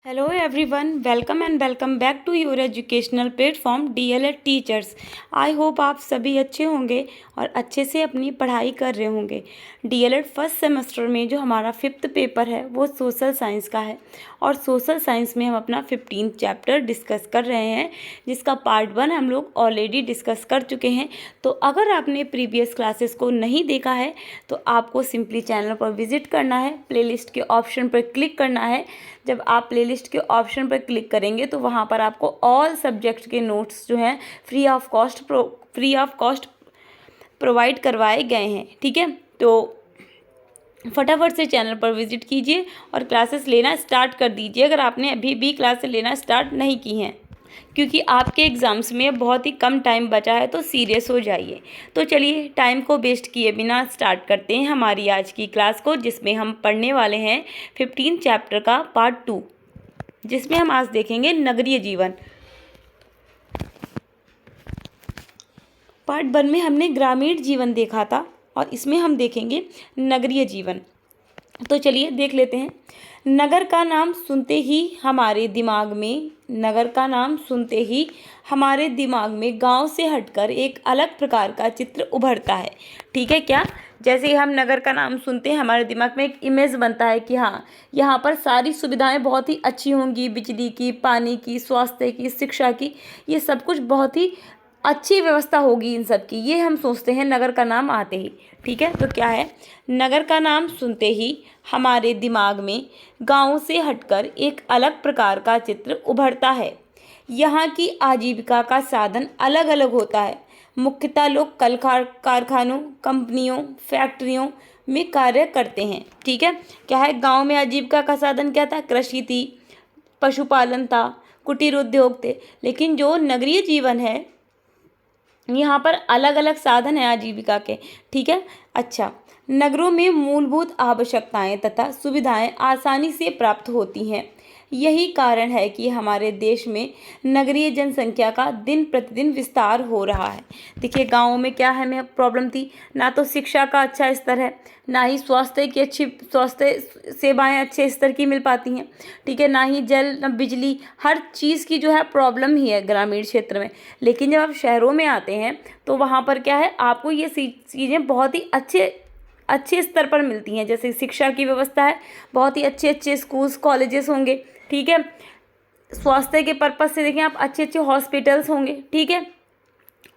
Hello everyone, welcome and welcome back to your educational platform DElEd teachers. I hope आप सभी अच्छे होंगे और अच्छे से अपनी पढ़ाई कर रहे होंगे। डीएलएड फर्स्ट सेमेस्टर में जो हमारा 5th पेपर है वो सोशल साइंस का है और सोशल साइंस में हम अपना 15th चैप्टर डिस्कस कर रहे हैं, जिसका पार्ट 1 हम लोग ऑलरेडी डिस्कस कर चुके हैं। तो अगर आपने प्रीवियस क्लासेस को नहीं देखा है तो आपको सिंपली चैनल पर विजिट करना है, प्लेलिस्ट के ऑप्शन पर क्लिक करना है। जब आप प्लेलिस्ट के ऑप्शन पर क्लिक करेंगे तो वहाँ पर आपको ऑल सब्जेक्ट के नोट्स जो हैं फ्री ऑफ कॉस्ट प्रोवाइड करवाए गए हैं। ठीक है, तो फटाफट से चैनल पर विजिट कीजिए और क्लासेस लेना स्टार्ट कर दीजिए अगर आपने अभी भी क्लासेस लेना स्टार्ट नहीं की हैं, क्योंकि आपके एग्ज़ाम्स में बहुत ही कम टाइम बचा है, तो सीरियस हो जाइए। तो चलिए टाइम को वेस्ट किए बिना स्टार्ट करते हैं हमारी आज की क्लास को, जिसमें हम पढ़ने वाले हैं 15 चैप्टर का पार्ट 2, जिसमें हम आज देखेंगे नगरीय जीवन। पार्ट 1 में हमने ग्रामीण जीवन देखा था और इसमें हम देखेंगे नगरीय जीवन। तो चलिए देख लेते हैं। नगर का नाम सुनते ही हमारे दिमाग में गांव से हटकर एक अलग प्रकार का चित्र उभरता है। ठीक है, क्या जैसे ही हम नगर का नाम सुनते हैं हमारे दिमाग में एक इमेज बनता है कि हाँ, यहाँ पर सारी सुविधाएं बहुत ही अच्छी होंगी, बिजली की, पानी की, स्वास्थ्य की, शिक्षा की, ये सब कुछ बहुत ही अच्छी व्यवस्था होगी इन सब की, ये हम सोचते हैं नगर का नाम आते ही। ठीक है, तो क्या है, नगर का नाम सुनते ही हमारे दिमाग में गांव से हटकर एक अलग प्रकार का चित्र उभरता है। यहाँ की आजीविका का साधन अलग अलग होता है। मुख्यतः लोग कारखानों, कंपनियों, फैक्ट्रियों में कार्य करते हैं। ठीक है, क्या है, गांव में आजीविका का साधन क्या था, कृषि थी, पशुपालन था, कुटीर उद्योग थे। लेकिन जो नगरीय जीवन है यहाँ पर अलग अलग साधन हैं आजीविका के। ठीक है, अच्छा, नगरों में मूलभूत आवश्यकताएं तथा सुविधाएं आसानी से प्राप्त होती हैं। यही कारण है कि हमारे देश में नगरीय जनसंख्या का दिन प्रतिदिन विस्तार हो रहा है। देखिए, गाँव में क्या है, में प्रॉब्लम थी, ना तो शिक्षा का अच्छा स्तर है, ना ही स्वास्थ्य सेवाएं अच्छे स्तर की मिल पाती हैं। ठीक है, ना ही जल, ना बिजली, हर चीज़ की जो है प्रॉब्लम ही है ग्रामीण क्षेत्र में। लेकिन जब आप शहरों में आते हैं तो वहाँ पर क्या है, आपको ये चीज़ें बहुत ही अच्छे स्तर पर मिलती हैं। जैसे शिक्षा की व्यवस्था है, बहुत ही अच्छे स्कूल्स, कॉलेजेस होंगे। ठीक है, स्वास्थ्य के पर्पज़ से देखें आप, अच्छे हॉस्पिटल्स होंगे। ठीक है,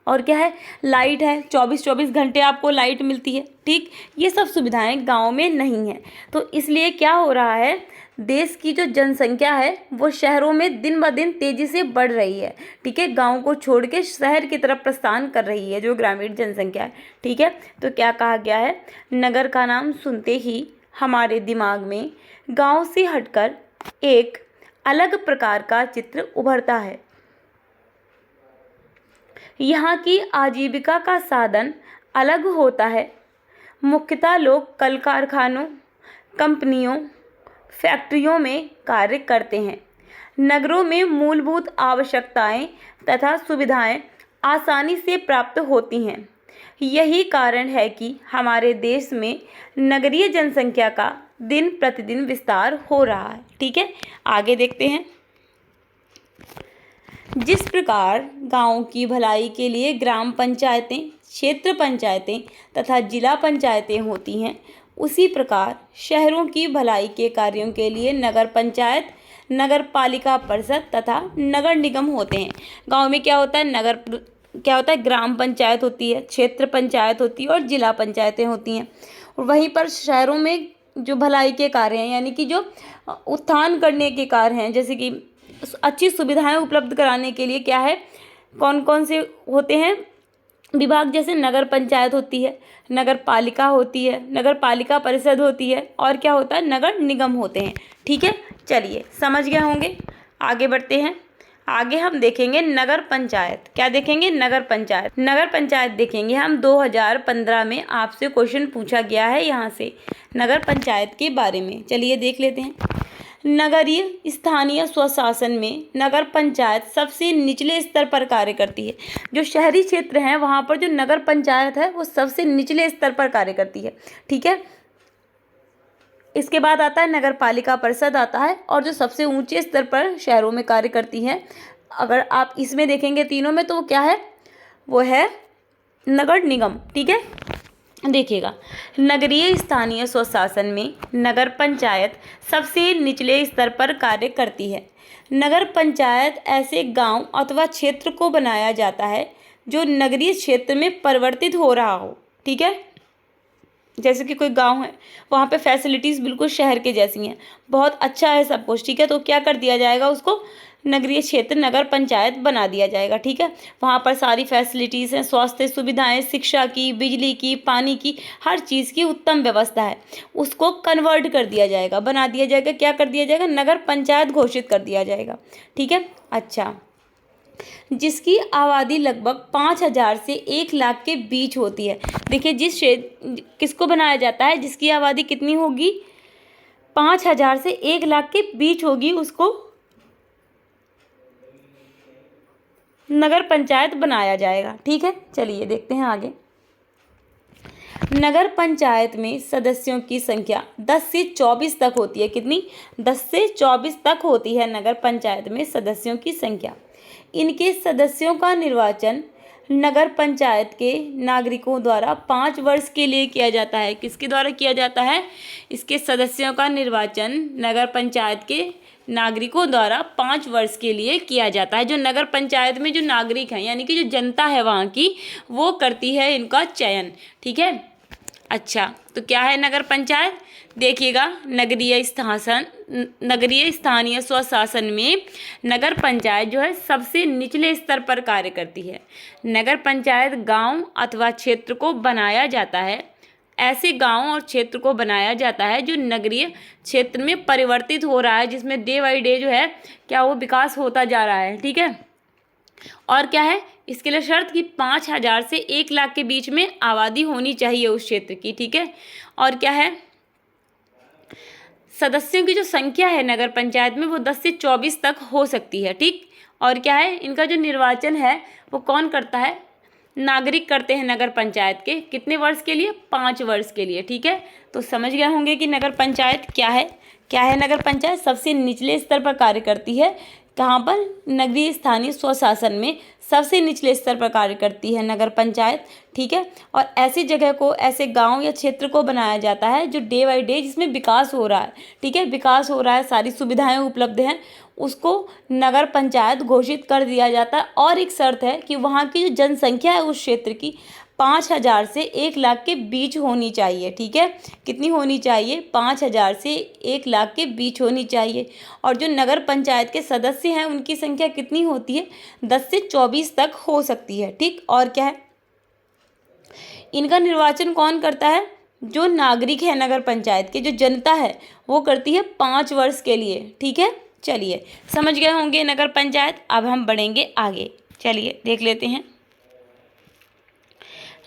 और क्या है, लाइट है, 24 घंटे आपको लाइट मिलती है। ठीक, ये सब सुविधाएं गांव में नहीं है। तो इसलिए क्या हो रहा है, देश की जो जनसंख्या है वो शहरों में दिन ब दिन तेज़ी से बढ़ रही है। ठीक है, गांव को छोड़ के शहर की तरफ प्रस्थान कर रही है जो ग्रामीण जनसंख्या है। ठीक है, तो क्या कहा गया है, नगर का नाम सुनते ही हमारे दिमाग में गांव से हटकर एक अलग प्रकार का चित्र उभरता है। यहाँ की आजीविका का साधन अलग होता है। मुख्यतः लोग कल कारखानों, कंपनियों, फैक्ट्रियों में कार्य करते हैं। नगरों में मूलभूत आवश्यकताएं तथा सुविधाएं आसानी से प्राप्त होती हैं। यही कारण है कि हमारे देश में नगरीय जनसंख्या का दिन प्रतिदिन विस्तार हो रहा है। ठीक है, आगे देखते हैं। जिस प्रकार गांव की भलाई के लिए ग्राम पंचायतें, क्षेत्र पंचायतें तथा जिला पंचायतें होती हैं, उसी प्रकार शहरों की भलाई के कार्यों के लिए नगर पंचायत, नगर पालिका परिषद तथा नगर निगम होते हैं। गांव में क्या होता है, ग्राम पंचायत होती है, क्षेत्र पंचायत होती है और जिला पंचायतें होती हैं। और वहीं पर शहरों में जो भलाई के कार्य हैं, यानी कि जो उत्थान करने के कार्य हैं, जैसे कि अच्छी सुविधाएं उपलब्ध कराने के लिए क्या है, कौन कौन से होते हैं विभाग, जैसे नगर पंचायत होती है, नगर पालिका होती है, नगर पालिका परिषद होती है, और क्या होता है, नगर निगम होते हैं। ठीक है, चलिए समझ गए होंगे, आगे बढ़ते हैं। आगे हम देखेंगे नगर पंचायत। क्या देखेंगे, नगर पंचायत। नगर पंचायत देखेंगे हम। 2015 में आपसे क्वेश्चन पूछा गया है यहाँ से नगर पंचायत के बारे में। चलिए देख लेते हैं। नगरीय स्थानीय स्वशासन में नगर पंचायत सबसे निचले स्तर पर कार्य करती है। जो शहरी क्षेत्र हैं वहाँ पर जो नगर पंचायत है वो सबसे निचले स्तर पर कार्य करती है। ठीक है, इसके बाद आता है नगर पालिका परिषद आता है, और जो सबसे ऊंचे स्तर पर शहरों में कार्य करती है, अगर आप इसमें देखेंगे तीनों में, तो वो क्या है, वो है नगर निगम। ठीक है, देखिएगा, नगरीय स्थानीय स्वशासन में नगर पंचायत सबसे निचले स्तर पर कार्य करती है। नगर पंचायत ऐसे गांव अथवा क्षेत्र को बनाया जाता है जो नगरीय क्षेत्र में परिवर्तित हो रहा हो। ठीक है, जैसे कि कोई गांव है, वहाँ पे फैसिलिटीज़ बिल्कुल शहर के जैसी हैं, बहुत अच्छा है सब कुछ। ठीक है, तो क्या कर दिया जाएगा, उसको नगरीय क्षेत्र नगर पंचायत बना दिया जाएगा। ठीक है, वहाँ पर सारी फैसिलिटीज़ हैं, स्वास्थ्य सुविधाएं, शिक्षा की, बिजली की, पानी की, हर चीज़ की उत्तम व्यवस्था है। उसको कन्वर्ट कर दिया जाएगा, बना दिया जाएगा, क्या कर दिया जाएगा, नगर पंचायत घोषित कर दिया जाएगा। ठीक है, अच्छा, जिसकी आबादी लगभग 5,000 से 1 लाख के बीच होती है। देखिए, जिस क्षेत्र किसको बनाया जाता है, जिसकी आबादी कितनी होगी, 5,000 से 1 लाख के बीच होगी, उसको नगर पंचायत बनाया जाएगा। ठीक है, चलिए देखते हैं आगे। नगर पंचायत में सदस्यों की संख्या 10 से 24 तक होती है। कितनी, 10 से 24 तक होती है नगर पंचायत में सदस्यों की संख्या। इनके सदस्यों का निर्वाचन नगर पंचायत के नागरिकों द्वारा 5 वर्ष के लिए किया जाता है। किसके द्वारा किया जाता है, इसके सदस्यों का निर्वाचन नगर पंचायत के नागरिकों द्वारा 5 वर्ष के लिए किया जाता है। जो नगर पंचायत में जो नागरिक हैं, यानी कि जो जनता है वहाँ की, वो करती है इनका चयन। ठीक है, अच्छा, तो क्या है नगर पंचायत, देखिएगा, नगरीय स्थानीय स्वशासन में नगर पंचायत जो है सबसे निचले स्तर पर कार्य करती है। नगर पंचायत गांव अथवा क्षेत्र को बनाया जाता है, ऐसे गांव और क्षेत्र को बनाया जाता है जो नगरीय क्षेत्र में परिवर्तित हो रहा है, जिसमें डे बाई डे जो है क्या वो विकास होता जा रहा है। ठीक है, और क्या है, इसके लिए शर्त कि 5,000 से 1 लाख के बीच में आबादी होनी चाहिए उस क्षेत्र की। ठीक है, और क्या है, सदस्यों की जो संख्या है नगर पंचायत में वो 10 से 24 तक हो सकती है। ठीक, और क्या है, इनका जो निर्वाचन है वो कौन करता है, नागरिक करते हैं नगर पंचायत के। कितने वर्ष के लिए, 5 वर्ष के लिए। ठीक है, तो समझ गए होंगे कि नगर पंचायत क्या है। क्या है नगर पंचायत, सबसे निचले स्तर पर कार्य करती है। कहाँ पर, नगरीय स्थानीय स्वशासन में सबसे निचले स्तर पर कार्य करती है नगर पंचायत। ठीक है, और ऐसी जगह को, ऐसे गांव या क्षेत्र को बनाया जाता है जो डे बाई डे जिसमें विकास हो रहा है। ठीक है, विकास हो रहा है, सारी सुविधाएं उपलब्ध हैं, उसको नगर पंचायत घोषित कर दिया जाता है। और एक शर्त है कि वहाँ की जो जनसंख्या है उस क्षेत्र की 5,000 से 1 लाख के बीच होनी चाहिए। ठीक है, कितनी होनी चाहिए, 5,000 से 1 लाख के बीच होनी चाहिए। और जो नगर पंचायत के सदस्य हैं उनकी संख्या कितनी होती है, 10 से 24 तक हो सकती है। ठीक, और क्या है, इनका निर्वाचन कौन करता है, जो नागरिक है नगर पंचायत के, जो जनता है वो करती है 5 वर्ष के लिए। ठीक है, चलिए समझ गए होंगे नगर पंचायत। अब हम बढ़ेंगे आगे, चलिए देख लेते हैं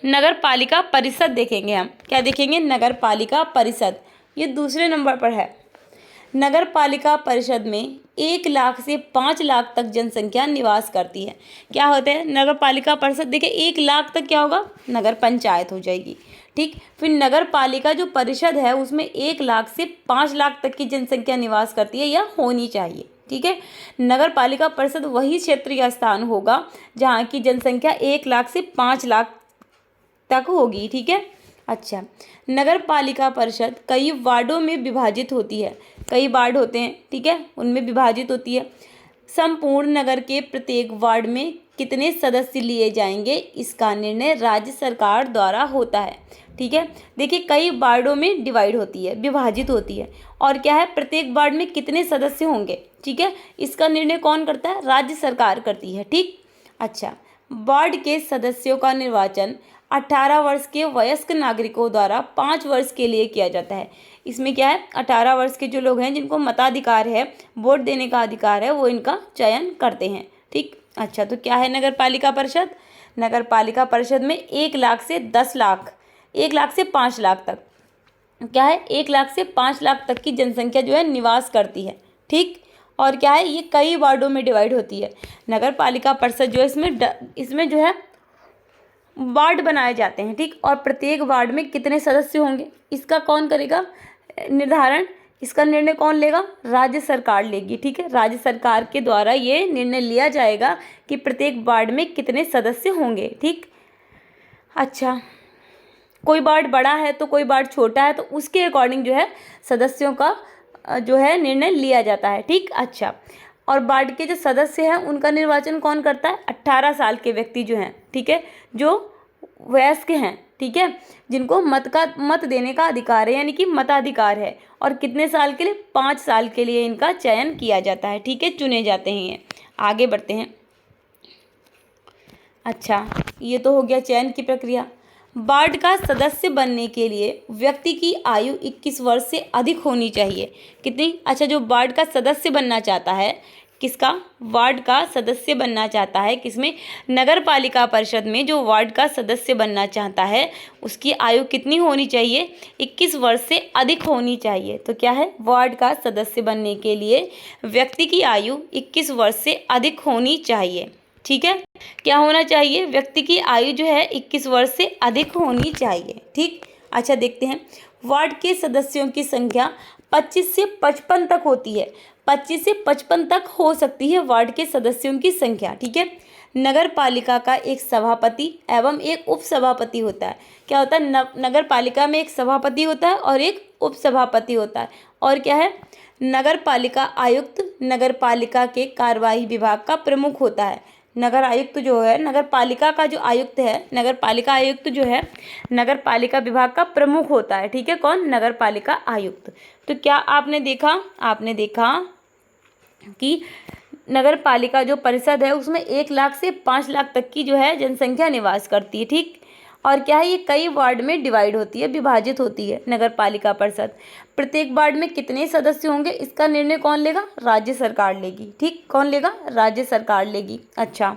नगर पालिका परिषद। देखेंगे हम, क्या देखेंगे, नगर पालिका परिषद, ये दूसरे नंबर पर है। नगर पालिका परिषद में 1 लाख से 5 लाख तक जनसंख्या निवास करती है। क्या होता है, नगर पालिका परिषद, देखिए 1 लाख तक क्या होगा, नगर पंचायत हो जाएगी। ठीक, फिर नगर पालिका जो परिषद है उसमें 1 लाख से 5 लाख तक की जनसंख्या निवास करती है या होनी चाहिए। ठीक है, नगर पालिका परिषद वही क्षेत्र या स्थान होगा जहाँ की जनसंख्या 1 लाख से 5 लाख तक होगी। ठीक है, अच्छा, नगर पालिका परिषद कई वार्डों में विभाजित होती है। कई वार्ड होते हैं, ठीक है, उनमें विभाजित होती है। संपूर्ण नगर के प्रत्येक वार्ड में कितने सदस्य लिए जाएंगे, इसका निर्णय राज्य सरकार द्वारा होता है। ठीक है, देखिए कई वार्डों में डिवाइड होती है, विभाजित होती है, और क्या है, प्रत्येक वार्ड में कितने सदस्य होंगे। ठीक है, इसका निर्णय कौन करता है, राज्य सरकार करती है। ठीक, अच्छा, वार्ड के सदस्यों का निर्वाचन 18 वर्ष के वयस्क नागरिकों द्वारा 5 वर्ष के लिए किया जाता है। इसमें क्या है, 18 वर्ष के जो लोग हैं जिनको मताधिकार है, वोट देने का अधिकार है, वो इनका चयन करते हैं। ठीक, अच्छा, तो क्या है नगर पालिका परिषद, नगर पालिका परिषद में 1 लाख से 10 लाख, 1 लाख से 5 लाख तक, क्या है, 1 लाख से 5 लाख तक की जनसंख्या जो है निवास करती है। ठीक, और क्या है, ये कई वार्डों में डिवाइड होती है। नगर पालिका परिषद जो है इसमें जो है वार्ड बनाए जाते हैं। ठीक, और प्रत्येक वार्ड में कितने सदस्य होंगे, इसका कौन करेगा, निर्धारण, इसका निर्णय कौन लेगा? राज्य सरकार लेगी। ठीक है, राज्य सरकार के द्वारा ये निर्णय लिया जाएगा कि प्रत्येक वार्ड में कितने सदस्य होंगे। ठीक, अच्छा, कोई वार्ड बड़ा है तो कोई वार्ड छोटा है, तो उसके अकॉर्डिंग जो है सदस्यों का जो है निर्णय लिया जाता है। ठीक, अच्छा, और वार्ड के जो सदस्य हैं उनका निर्वाचन कौन करता है? 18 साल के व्यक्ति जो हैं, ठीक है, जो वयस्क हैं, ठीक है, जिनको मत देने का अधिकार है, यानी कि मताधिकार है। और कितने साल के लिए? 5 साल के लिए इनका चयन किया जाता है। ठीक है, चुने जाते हैं ये। आगे बढ़ते हैं। अच्छा, ये तो हो गया चयन की प्रक्रिया। वार्ड का सदस्य बनने के लिए व्यक्ति की आयु 21 वर्ष से अधिक होनी चाहिए। कितनी? अच्छा, जो वार्ड का सदस्य बनना चाहता है, किसका? वार्ड का सदस्य बनना चाहता है, किसमें? नगर पालिका परिषद में जो वार्ड का सदस्य बनना चाहता है उसकी आयु कितनी होनी चाहिए? 21 वर्ष से अधिक होनी चाहिए। तो क्या है? वार्ड का सदस्य बनने के लिए व्यक्ति की आयु 21 वर्ष से अधिक होनी चाहिए। ठीक है, क्या होना चाहिए? व्यक्ति की आयु जो है 21 वर्ष से अधिक होनी चाहिए। ठीक, अच्छा, देखते हैं। वार्ड के सदस्यों की संख्या 25 से 55 तक होती है। 25 से 55 तक हो सकती है वार्ड के सदस्यों की संख्या। ठीक है, नगर पालिका का एक सभापति एवं एक उप सभापति होता है। क्या होता है? नगर पालिका में एक सभापति होता है और एक उप सभापति होता है। और क्या है? नगर पालिका आयुक्त नगर पालिका के कार्यवाही विभाग का प्रमुख होता है। नगर आयुक्त जो है, नगर पालिका का जो आयुक्त है, नगर पालिका आयुक्त जो है नगर पालिका विभाग का प्रमुख होता है। ठीक है, कौन? नगर पालिका आयुक्त। तो क्या आपने देखा? आपने देखा कि नगर पालिका जो परिषद है उसमें 1 लाख से 5 लाख तक की जो है जनसंख्या निवास करती है। ठीक, और क्या है? ये कई वार्ड में डिवाइड होती है, विभाजित होती है नगर पालिका परिषद। प्रत्येक वार्ड में कितने सदस्य होंगे इसका निर्णय कौन लेगा? राज्य सरकार लेगी। ठीक, कौन लेगा? राज्य सरकार लेगी। अच्छा,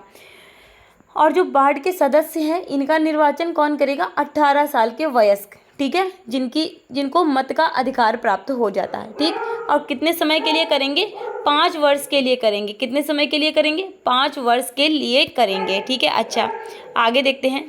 और जो वार्ड के सदस्य हैं इनका निर्वाचन कौन करेगा? 18 साल के वयस्क। ठीक है, जिनको मत का अधिकार प्राप्त हो जाता है। ठीक, और कितने समय के लिए करेंगे? 5 वर्ष के लिए करेंगे। कितने समय के लिए करेंगे? 5 वर्ष के लिए करेंगे। ठीक है, अच्छा, आगे देखते हैं।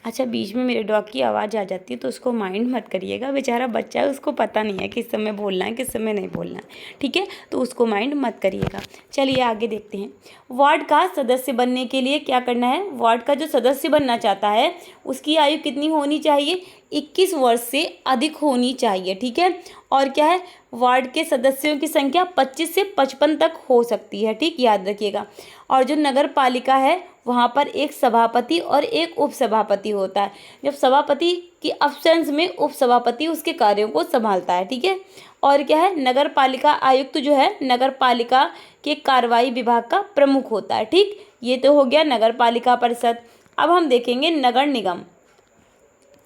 अच्छा, बीच में मेरे डॉग की आवाज़ आ जाती है तो उसको माइंड मत करिएगा, बेचारा बच्चा है, उसको पता नहीं है किस समय बोलना है किस समय नहीं बोलना है। ठीक है, तो उसको माइंड मत करिएगा। चलिए आगे देखते हैं। वार्ड का सदस्य बनने के लिए क्या करना है? वार्ड का जो सदस्य बनना चाहता है उसकी आयु कितनी होनी चाहिए? 21 वर्ष से अधिक होनी चाहिए। ठीक है, और क्या है? वार्ड के सदस्यों की संख्या 25 से 55 तक हो सकती है। ठीक, याद रखिएगा। और जो नगर पालिका है वहाँ पर एक सभापति और एक उप सभापति होता है। जब सभापति की अब्सेंस में उप सभापति उसके कार्यों को संभालता है। ठीक है, और क्या है? नगर पालिका आयुक्त जो है नगर पालिका के कार्यवाही विभाग का प्रमुख होता है। ठीक, ये तो हो गया नगर पालिका परिषद। अब हम देखेंगे नगर निगम।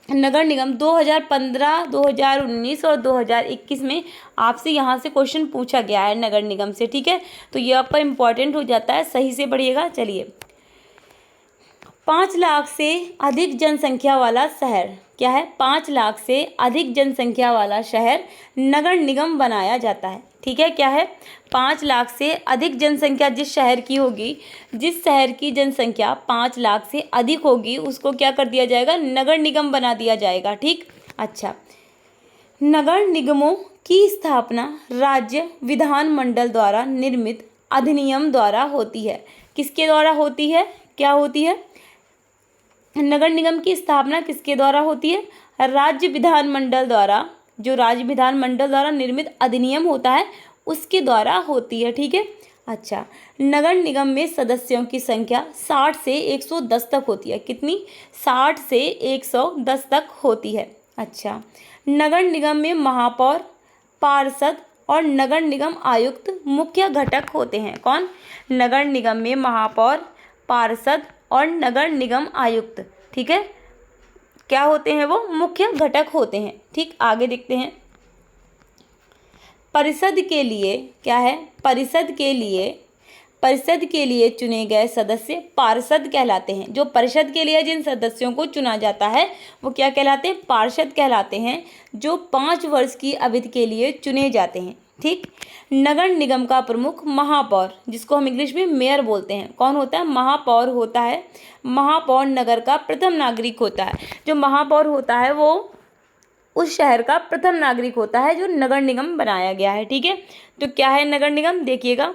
नगर निगम 2015, 2019 और 2021 में आपसे यहाँ से क्वेश्चन पूछा गया है नगर निगम से। ठीक है, तो ये आपका इम्पॉर्टेंट हो जाता है, सही से पढ़िएगा। चलिए, 5 लाख से अधिक जनसंख्या वाला शहर, क्या है? 5 लाख से अधिक जनसंख्या वाला शहर नगर निगम बनाया जाता है। ठीक है, क्या है? 5 लाख से अधिक जनसंख्या जिस शहर की होगी, जिस शहर की जनसंख्या 5 लाख से अधिक होगी उसको क्या कर दिया जाएगा? नगर निगम बना दिया जाएगा। ठीक, अच्छा, नगर निगमों की स्थापना राज्य विधानमंडल द्वारा निर्मित अधिनियम द्वारा होती है। किसके द्वारा होती है? क्या होती है? नगर निगम की स्थापना किसके द्वारा होती है? राज्य विधानमंडल द्वारा। जो राज्य विधानमंडल द्वारा निर्मित अधिनियम होता है उसके द्वारा होती है। ठीक है, अच्छा, नगर निगम में सदस्यों की संख्या 60 से 110 तक होती है। कितनी? 60 से 110 तक होती है। अच्छा, नगर निगम में महापौर, पार्षद और नगर निगम आयुक्त मुख्य घटक होते हैं। कौन? नगर निगम में महापौर, पार्षद और नगर निगम आयुक्त। ठीक है, क्या होते हैं? वो मुख्य घटक होते हैं। ठीक, आगे देखते हैं। परिषद के लिए क्या है? परिषद के लिए चुने गए सदस्य पार्षद कहलाते हैं। जो परिषद के लिए जिन सदस्यों को चुना जाता है वो क्या कहलाते हैं? पार्षद कहलाते हैं, जो 5 वर्ष की अवधि के लिए चुने जाते हैं। ठीक, नगर निगम का प्रमुख महापौर, जिसको हम इंग्लिश में मेयर बोलते हैं, कौन होता है? महापौर होता है। महापौर नगर का प्रथम नागरिक होता है। जो महापौर होता है वो उस शहर का प्रथम नागरिक होता है जो नगर निगम बनाया गया है। ठीक है, तो क्या है नगर निगम, देखिएगा।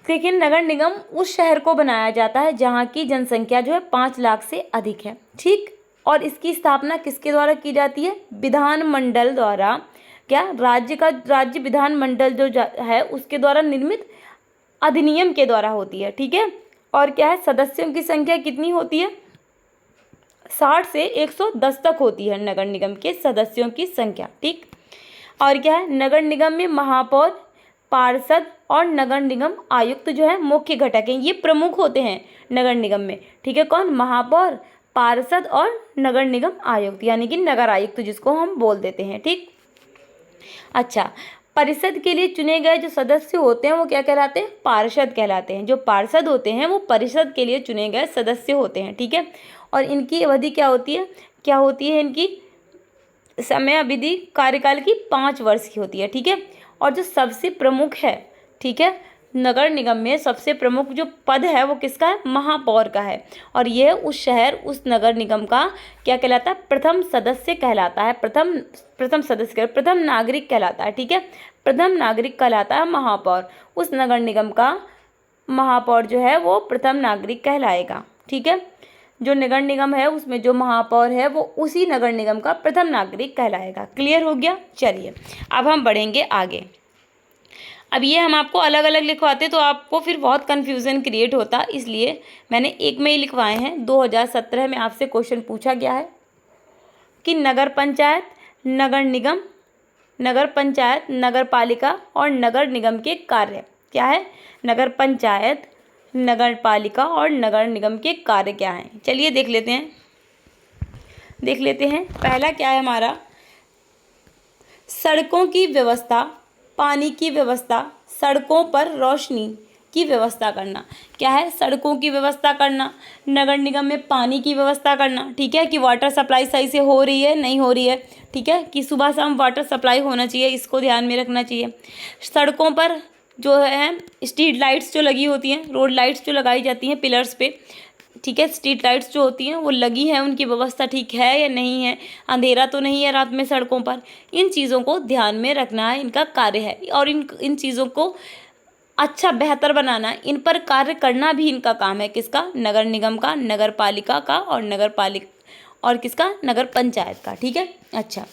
देखिए, नगर निगम उस शहर को बनाया जाता है जहाँ की जनसंख्या जो है 5 लाख से अधिक है। ठीक, और इसकी स्थापना किसके द्वारा की जाती है, विधानमंडल द्वारा। क्या, राज्य विधानमंडल जो है उसके द्वारा निर्मित अधिनियम के द्वारा होती है। ठीक है, और क्या है, सदस्यों की संख्या कितनी होती है, 60 से 110 तक होती है नगर निगम के सदस्यों की संख्या। ठीक, और क्या है, नगर निगम में महापौर, पार्षद और नगर निगम आयुक्त जो है मुख्य घटक हैं। ये प्रमुख होते हैं नगर निगम में। ठीक है, कौन, महापौर, पार्षद और नगर निगम आयुक्त, यानी कि नगर आयुक्त जिसको हम बोल देते हैं। ठीक, अच्छा, परिषद के लिए चुने गए जो सदस्य होते हैं वो क्या कहलाते हैं, पार्षद कहलाते हैं। जो पार्षद होते हैं वो परिषद के लिए चुने गए सदस्य होते हैं। ठीक है, और इनकी अवधि क्या होती है, इनकी समय अवधि कार्यकाल की 5 वर्ष की होती है। ठीक है, और जो सबसे प्रमुख है, ठीक है, नगर निगम में सबसे प्रमुख जो पद है वो किसका है, महापौर का है। और यह उस शहर, उस नगर निगम का क्या कहलाता है, प्रथम सदस्य कहलाता है। प्रथम नागरिक कहलाता है। ठीक है, प्रथम नागरिक कहलाता है महापौर। उस नगर निगम का महापौर जो है वो प्रथम नागरिक कहलाएगा। ठीक है, जो नगर निगम है उसमें जो महापौर है वो उसी नगर निगम का प्रथम नागरिक कहलाएगा। क्लियर हो गया। चलिए अब हम बढ़ेंगे आगे। अब ये हम आपको अलग अलग लिखवाते तो आपको फिर बहुत कन्फ्यूज़न क्रिएट होता, इसलिए मैंने एक में ही लिखवाए हैं। 2017 में आपसे क्वेश्चन पूछा गया है कि नगर पंचायत, नगर निगम, नगर पंचायत, नगर पालिका और नगर निगम के कार्य क्या है, नगर पंचायत, नगर पालिका और नगर निगम के कार्य क्या हैं। चलिए देख लेते हैं। पहला क्या है हमारा, सड़कों की व्यवस्था, पानी की व्यवस्था, सड़कों पर रोशनी की व्यवस्था करना। क्या है, सड़कों की व्यवस्था करना, नगर निगम में पानी की व्यवस्था करना। ठीक है, कि वाटर सप्लाई सही से हो रही है, नहीं हो रही है। ठीक है, कि सुबह शाम वाटर सप्लाई होना चाहिए, इसको ध्यान में रखना चाहिए। सड़कों पर जो है स्ट्रीट लाइट्स जो लगी होती हैं, रोड लाइट्स जो लगाई जाती हैं पिलर्स पे, ठीक है, स्ट्रीट लाइट्स जो होती हैं वो लगी हैं, उनकी व्यवस्था ठीक है या नहीं है, अंधेरा तो नहीं है रात में सड़कों पर, इन चीज़ों को ध्यान में रखना है, इनका कार्य है। और इन चीज़ों को अच्छा बेहतर बनाना, इन पर कार्य करना भी इनका काम है। किसका, नगर निगम का, नगर पालिका का और किसका, नगर पंचायत का। ठीक है, अच्छा,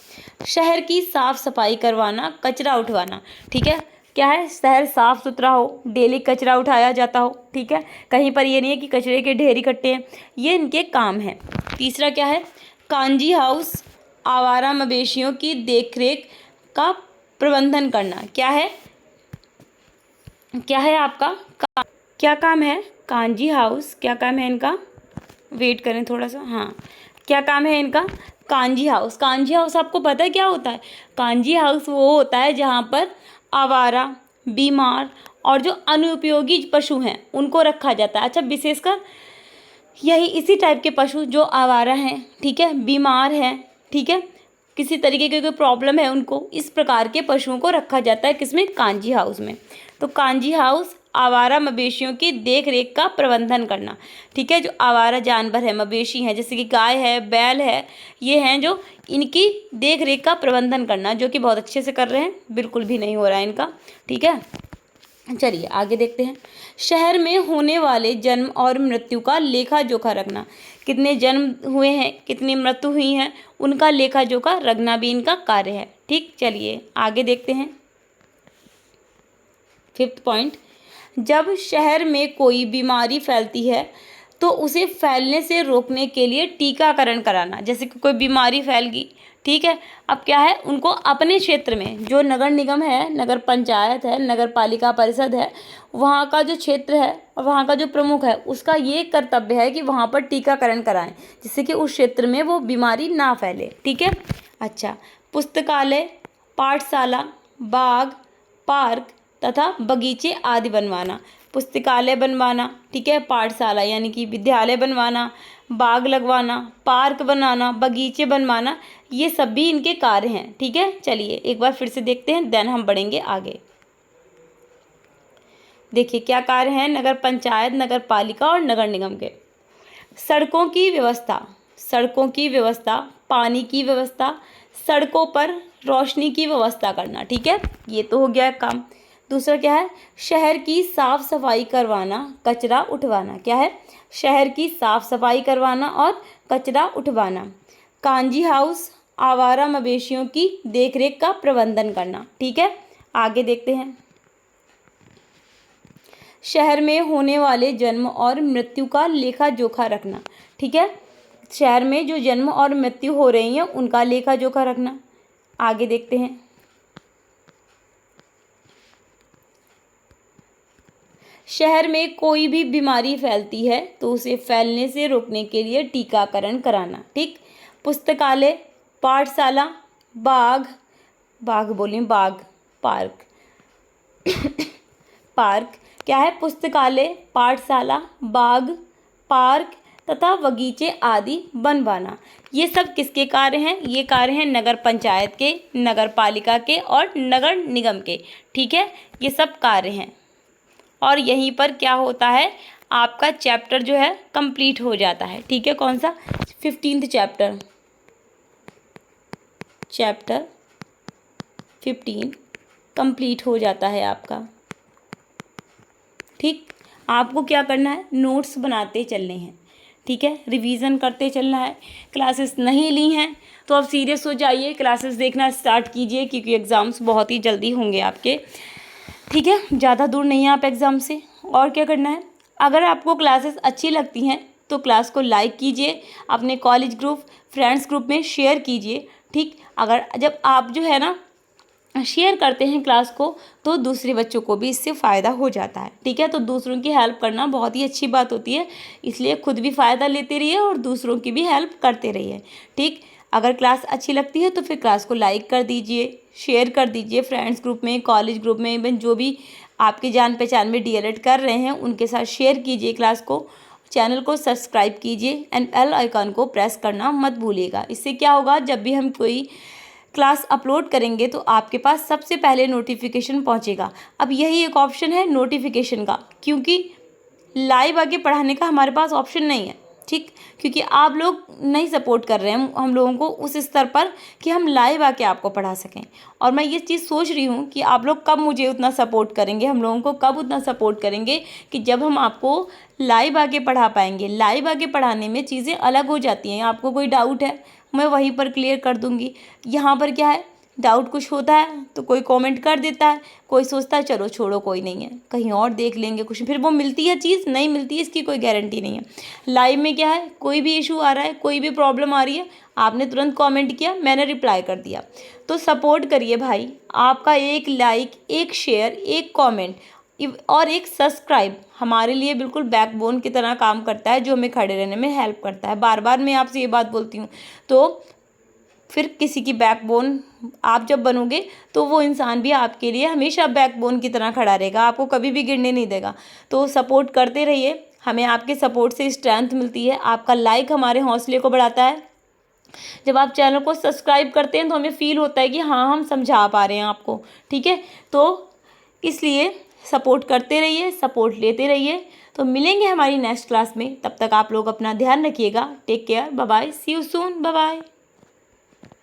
शहर की साफ सफाई करवाना, कचरा उठवाना। ठीक है, क्या है, शहर साफ सुथरा हो, डेली कचरा उठाया जाता हो। ठीक है, कहीं पर ये नहीं है कि कचरे के ढेर इकट्ठे हैं, ये इनके काम है। तीसरा क्या है, कांजी हाउस, आवारा मवेशियों की देखरेख का प्रबंधन करना। क्या है आपका क्या काम है, कांजी हाउस, क्या काम है इनका, वेट करें थोड़ा सा, हाँ, क्या काम है इनका, कांजी हाउस। कांजी हाउस आपको पता है क्या होता है, कांजी हाउस वो होता है जहाँ पर आवारा, बीमार और जो अनुपयोगी पशु हैं उनको रखा जाता है। अच्छा, विशेषकर यही इसी टाइप के पशु जो आवारा हैं, ठीक है, बीमार हैं, ठीक है, किसी तरीके की कोई प्रॉब्लम है उनको, इस प्रकार के पशुओं को रखा जाता है किसमें, कांजी हाउस में। तो कांजी हाउस आवारा मवेशियों की देख रेख का प्रबंधन करना। ठीक है, जो आवारा जानवर है, मवेशी हैं, जैसे कि गाय है, बैल है, ये हैं जो इनकी देख रेख का प्रबंधन करना, जो कि बहुत अच्छे से कर रहे हैं, बिल्कुल भी नहीं हो रहा है इनका। ठीक है, चलिए आगे देखते हैं। शहर में होने वाले जन्म और मृत्यु का लेखा जोखा रखना। कितने जन्म हुए हैं, कितनी मृत्यु हुई हैं, उनका लेखा जोखा रखना भी इनका कार्य है। ठीक, चलिए आगे देखते हैं। 5th पॉइंट, जब शहर में कोई बीमारी फैलती है तो उसे फैलने से रोकने के लिए टीकाकरण कराना। जैसे कि कोई बीमारी फैल गई, ठीक है, अब क्या है, उनको अपने क्षेत्र में जो नगर निगम है, नगर पंचायत है, नगर पालिका परिषद है, वहाँ का जो क्षेत्र है और वहाँ का जो प्रमुख है उसका ये कर्तव्य है कि वहाँ पर टीकाकरण कराएं, जिससे कि उस क्षेत्र में वो बीमारी ना फैले। ठीक है, अच्छा, पुस्तकालय, पाठशाला, बाग, पार्क तथा बगीचे आदि बनवाना। पुस्तकालय बनवाना, ठीक है, पाठशाला यानी कि विद्यालय बनवाना, बाग लगवाना, पार्क बनाना, बगीचे बनवाना, ये सब भी इनके कार्य हैं। ठीक है, चलिए एक बार फिर से देखते हैं, देन हम बढ़ेंगे आगे। देखिए क्या कार्य हैं नगर पंचायत, नगर पालिका और नगर निगम के। सड़कों की व्यवस्था, पानी की व्यवस्था, सड़कों पर रोशनी की व्यवस्था करना। ठीक है, ये तो हो गया काम। दूसरा क्या है, शहर की साफ सफाई करवाना, कचरा उठवाना। क्या है, शहर की साफ सफाई करवाना और कचरा उठवाना। कांजी हाउस, आवारा मवेशियों की देखरेख का प्रबंधन करना। ठीक है, आगे देखते हैं। शहर में होने वाले जन्म और मृत्यु का लेखा जोखा रखना। ठीक है, शहर में जो जन्म और मृत्यु हो रही हैं उनका लेखा जोखा रखना। आगे देखते हैं। शहर में कोई भी बीमारी फैलती है तो उसे फैलने से रोकने के लिए टीकाकरण कराना। ठीक, पुस्तकालय, पाठशाला, बाग बाग बोलें बाग पार्क पार्क क्या है, पुस्तकालय, पाठशाला, बाग, पार्क तथा बगीचे आदि बनवाना। ये सब किसके कार्य हैं, ये कार्य हैं नगर पंचायत के, नगर पालिका के और नगर निगम के। ठीक है, ये सब कार्य हैं और यहीं पर क्या होता है, आपका चैप्टर जो है कंप्लीट हो जाता है। ठीक है, कौन सा, 15th चैप्टर, चैप्टर 15 कंप्लीट हो जाता है आपका। ठीक, आपको क्या करना है, नोट्स बनाते चलने हैं। ठीक है, रिवीजन करते चलना है। क्लासेस नहीं ली हैं तो अब सीरियस हो जाइए, क्लासेस देखना स्टार्ट कीजिए क्योंकि एग्ज़ाम्स बहुत ही जल्दी होंगे आपके। ठीक है, ज़्यादा दूर नहीं है आप एग्ज़ाम से। और क्या करना है, अगर आपको क्लासेस अच्छी लगती हैं तो क्लास को लाइक कीजिए, अपने कॉलेज ग्रुप, फ्रेंड्स ग्रुप में शेयर कीजिए। ठीक, अगर जब आप जो है ना शेयर करते हैं क्लास को तो दूसरे बच्चों को भी इससे फ़ायदा हो जाता है। ठीक है, तो दूसरों की हेल्प करना बहुत ही अच्छी बात होती है, इसलिए खुद भी फ़ायदा लेते रहिए और दूसरों की भी हेल्प करते रहिए। ठीक, अगर क्लास अच्छी लगती है तो फिर क्लास को लाइक कर दीजिए, शेयर कर दीजिए फ्रेंड्स ग्रुप में, कॉलेज ग्रुप में, इवन जो भी आपके जान पहचान में डीएलएड कर रहे हैं उनके साथ शेयर कीजिए क्लास को। चैनल को सब्सक्राइब कीजिए एंड बेल आइकन को प्रेस करना मत भूलिएगा। इससे क्या होगा, जब भी हम कोई क्लास अपलोड करेंगे तो आपके पास सबसे पहले नोटिफिकेशन पहुंचेगा। अब यही एक ऑप्शन है नोटिफिकेशन का, क्योंकि लाइव आगे पढ़ाने का हमारे पास ऑप्शन नहीं है। ठीक, क्योंकि आप लोग नहीं सपोर्ट कर रहे हैं हम लोगों को उस स्तर पर कि हम लाइव आके आपको पढ़ा सकें। और मैं ये चीज़ सोच रही हूँ कि आप लोग कब मुझे उतना सपोर्ट करेंगे, हम लोगों को कब उतना सपोर्ट करेंगे कि जब हम आपको लाइव आके पढ़ा पाएंगे। लाइव आके पढ़ाने में चीज़ें अलग हो जाती हैं। आपको कोई डाउट है मैं वहीं पर क्लियर कर दूँगी। यहाँ पर क्या है, डाउट कुछ होता है तो कोई कमेंट कर देता है, कोई सोचता है चलो छोड़ो कोई नहीं है, कहीं और देख लेंगे कुछ, फिर वो मिलती है चीज़, नहीं मिलती है इसकी कोई गारंटी नहीं है। लाइव में क्या है, कोई भी इशू आ रहा है, कोई भी प्रॉब्लम आ रही है, आपने तुरंत कमेंट किया, मैंने रिप्लाई कर दिया। तो सपोर्ट करिए भाई, आपका एक लाइक, एक शेयर, एक कॉमेंट और एक सब्सक्राइब हमारे लिए बिल्कुल बैकबोन की तरह काम करता है, जो हमें खड़े रहने में हेल्प करता है। बार बार मैं आपसे ये बात बोलती हूँ, तो फिर किसी की बैकबोन आप जब बनोगे तो वो इंसान भी आपके लिए हमेशा बैकबोन की तरह खड़ा रहेगा, आपको कभी भी गिरने नहीं देगा। तो सपोर्ट करते रहिए, हमें आपके सपोर्ट से स्ट्रेंथ मिलती है। आपका लाइक हमारे हौसले को बढ़ाता है। जब आप चैनल को सब्सक्राइब करते हैं तो हमें फील होता है कि हाँ हम समझा पा रहे हैं आपको। ठीक है, तो इसलिए सपोर्ट करते रहिए, सपोर्ट लेते रहिए। तो मिलेंगे हमारी नेक्स्ट क्लास में, तब तक आप लोग अपना ध्यान रखिएगा। Take care, bye bye, see you soon, bye bye.